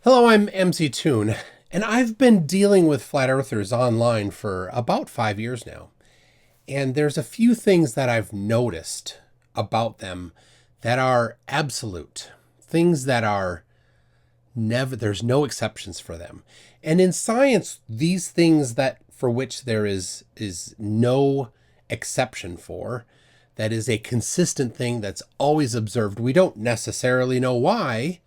Hello, I'm MC Toon, and I've been dealing with flat earthers online for about 5 years now. And there's a few things that I've noticed about them that are absolute, things that are never, there's no exceptions for them. And in science, these things that for which there is no exception for, that is a consistent thing that's always observed. We don't necessarily know why,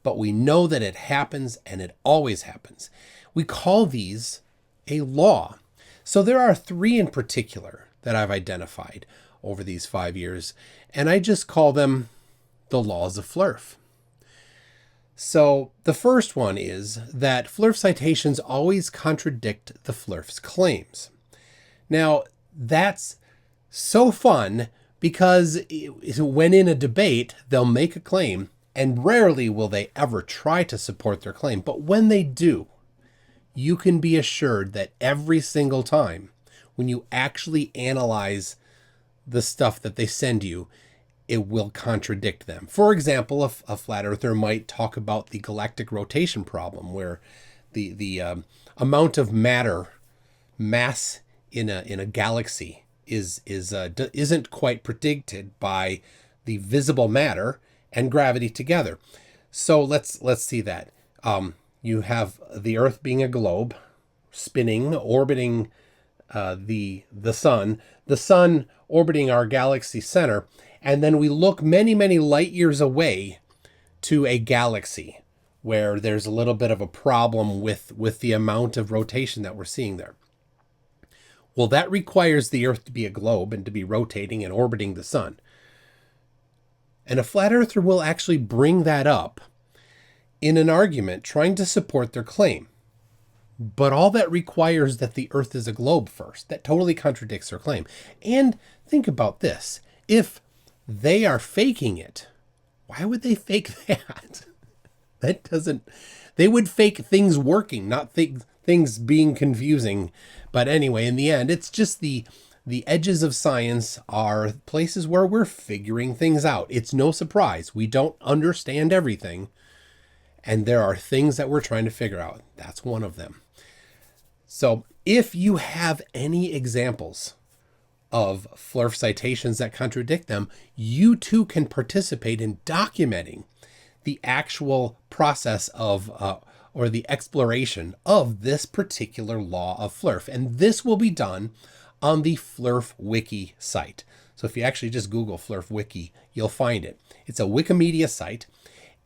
but we know that it happens and it always happens. We call these a law. So there are three in particular that I've identified over these 5 years, and I just call them the laws of Flerf. So the first one is that Flerf citations always contradict the Flerf's claims. Now, that's so fun because when in a debate, they'll make a claim and rarely will they ever try to support their claim. But when they do, you can be assured that every single time when you actually analyze the stuff that they send you, it will contradict them. For example, a flat earther might talk about the galactic rotation problem, where the amount of mass in a galaxy isn't quite predicted by the visible matter and gravity together. So let's see that. You have the Earth being a globe, spinning, orbiting the sun orbiting our galaxy center, and then we look many, many light years away to a galaxy where there's a little bit of a problem with the amount of rotation that we're seeing there. Well, that requires the Earth to be a globe and to be rotating and orbiting the sun. And a flat earther will actually bring that up in an argument trying to support their claim. But all that requires that the Earth is a globe first. That totally contradicts their claim. And think about this. If they are faking it, why would they fake that? They would fake things working, not things being confusing. But anyway, in the end, it's just the edges of science are places where we're figuring things out. It's no surprise. We don't understand everything. And there are things that we're trying to figure out. That's one of them. So if you have any examples of Flerf citations that contradict them, you too can participate in documenting the actual process of or the exploration of this particular law of Flerf. And this will be done on the Flerf Wiki site. So if you actually just Google Flerf Wiki, you'll find it. It's a Wikimedia site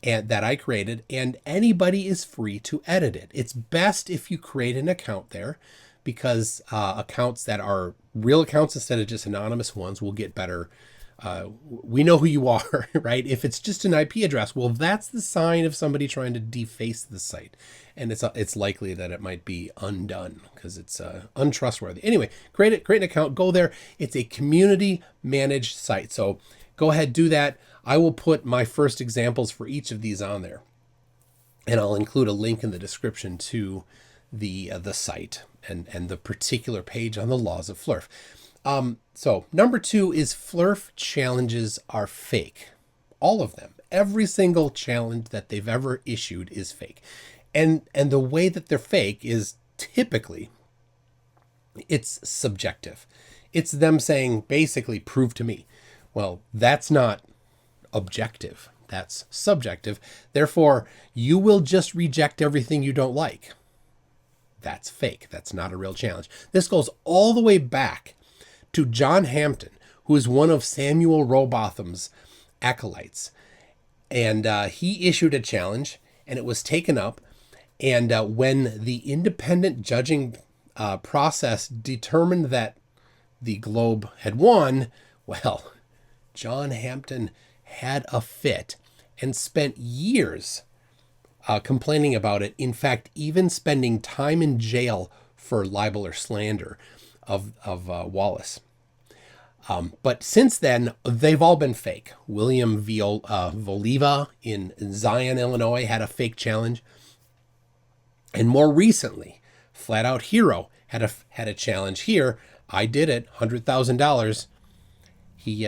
that I created, and anybody is free to edit it. It's best if you create an account there, because accounts that are real accounts instead of just anonymous ones will get better. We know who you are, right? If it's just an IP address, well, that's the sign of somebody trying to deface the site. And it's likely that it might be undone because it's untrustworthy. Anyway, create an account, go there. It's a community managed site. So go ahead, do that. I will put my first examples for each of these on there. And I'll include a link in the description to the site and the particular page on the laws of Flerf. So number 2 is Flerf challenges are fake. All of them. Every single challenge that they've ever issued is fake. And the way that they're fake is typically it's subjective. It's them saying, basically, prove to me. Well, that's not objective. That's subjective. Therefore, you will just reject everything you don't like. That's fake. That's not a real challenge. This goes all the way back to John Hampton, who is one of Samuel Rowbotham's acolytes. And he issued a challenge, and it was taken up. And when the independent judging process determined that the globe had won, well, John Hampton had a fit and spent years complaining about it. In fact, even spending time in jail for libel or slander of Wallace. But since then, they've all been fake. William Voliva in Zion, Illinois, had a fake challenge. And more recently, Flat Out Hero had a challenge here. I did it, $100,000. He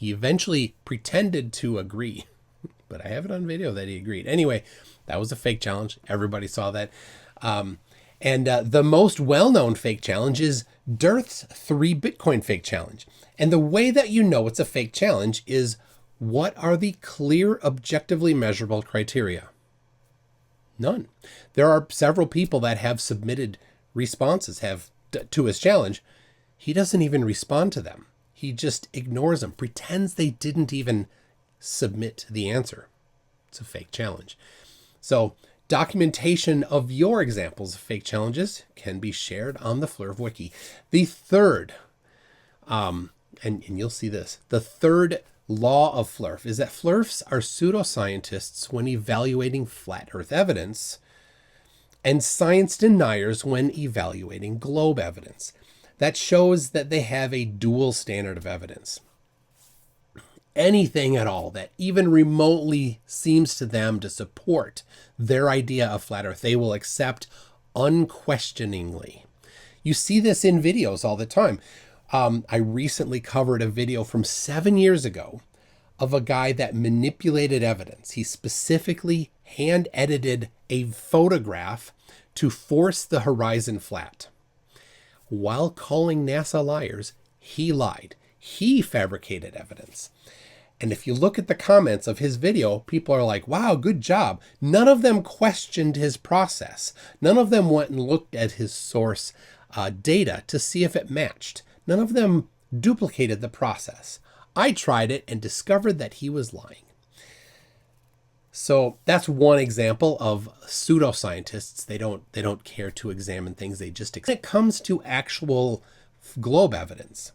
eventually pretended to agree, but I have it on video that he agreed. Anyway, That was a fake challenge. Everybody saw that. And the most well-known fake challenge is Dearth's 3 Bitcoin fake challenge. And the way that you know it's a fake challenge is, what are the clear, objectively measurable criteria? None. There are several people that have submitted responses to his challenge. He doesn't even respond to them. He just ignores them, pretends they didn't even submit the answer. It's a fake challenge. So documentation of your examples of fake challenges can be shared on the Flerf Wiki. The third, and you'll see this, the third law of Flerf is that Flerfs are pseudoscientists when evaluating flat Earth evidence, and science deniers when evaluating globe evidence. That shows that they have a dual standard of evidence. Anything at all that even remotely seems to them to support their idea of flat Earth, they will accept unquestioningly. You see this in videos all the time. I recently covered a video from 7 years ago of a guy that manipulated evidence. He specifically hand edited a photograph to force the horizon flat. While calling NASA liars, he lied. He fabricated evidence. And if you look at the comments of his video, people are like, wow, good job. None of them questioned his process. None of them went and looked at his source data to see if it matched. None of them duplicated the process. I tried it and discovered that he was lying. So that's one example of pseudoscientists. They don't care to examine things. They just, when it comes to actual globe evidence,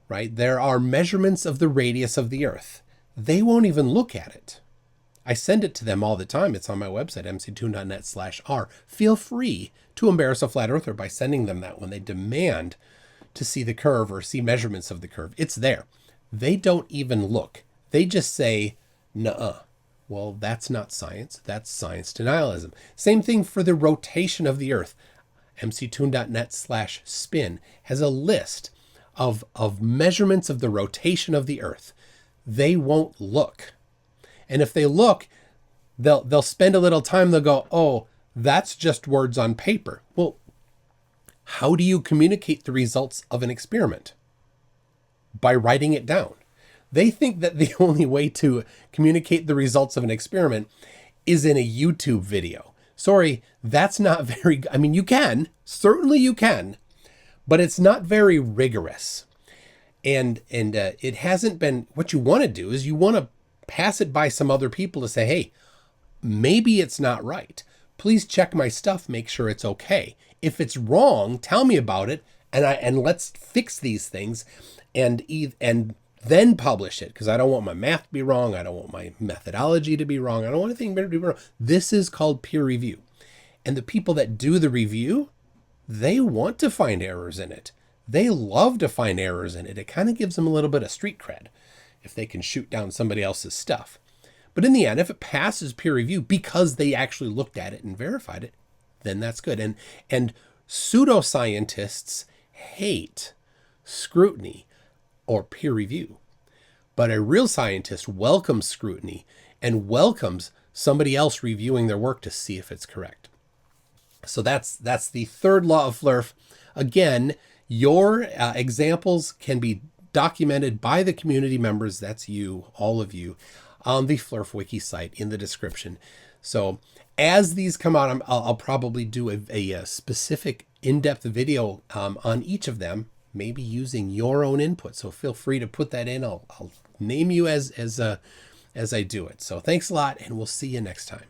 right? There are measurements of the radius of the Earth. They won't even look at it. I send it to them all the time. It's on my website, mctoon.net/r. Feel free to embarrass a flat earther by sending them that when they demand to see the curve or see measurements of the curve. It's there. They don't even look. They just say, nuh-uh. Well, that's not science. That's science denialism. Same thing for the rotation of the Earth. mctoon.net/spin has a list of measurements of the rotation of the Earth. They won't look. And if they look, they'll spend a little time. They'll go, oh, that's just words on paper. Well, how do you communicate the results of an experiment? By writing it down. They think that the only way to communicate the results of an experiment is in a YouTube video. Sorry, that's not very, I mean, you can, certainly you can, but it's not very rigorous. And it hasn't been, what you want to do is you want to pass it by some other people to say, hey, maybe it's not right. Please check my stuff, make sure it's okay. If it's wrong, tell me about it, and let's fix these things and then publish it, because I don't want my math to be wrong. I don't want my methodology to be wrong. I don't want anything to be wrong. This is called peer review. And the people that do the review, they want to find errors in it. They love to find errors in it. It kind of gives them a little bit of street cred if they can shoot down somebody else's stuff. But in the end, if it passes peer review because they actually looked at it and verified it, then that's good. And pseudoscientists hate scrutiny or peer review. But a real scientist welcomes scrutiny and welcomes somebody else reviewing their work to see if it's correct. So that's the third law of Flerf. Again, your examples can be documented by the community members, that's you, all of you, on the Flerf Wiki site in the description. So as these come out, I'll probably do a specific in-depth video on each of them, maybe using your own input. So feel free to put that in. I'll name you as I do it. So thanks a lot, and we'll see you next time.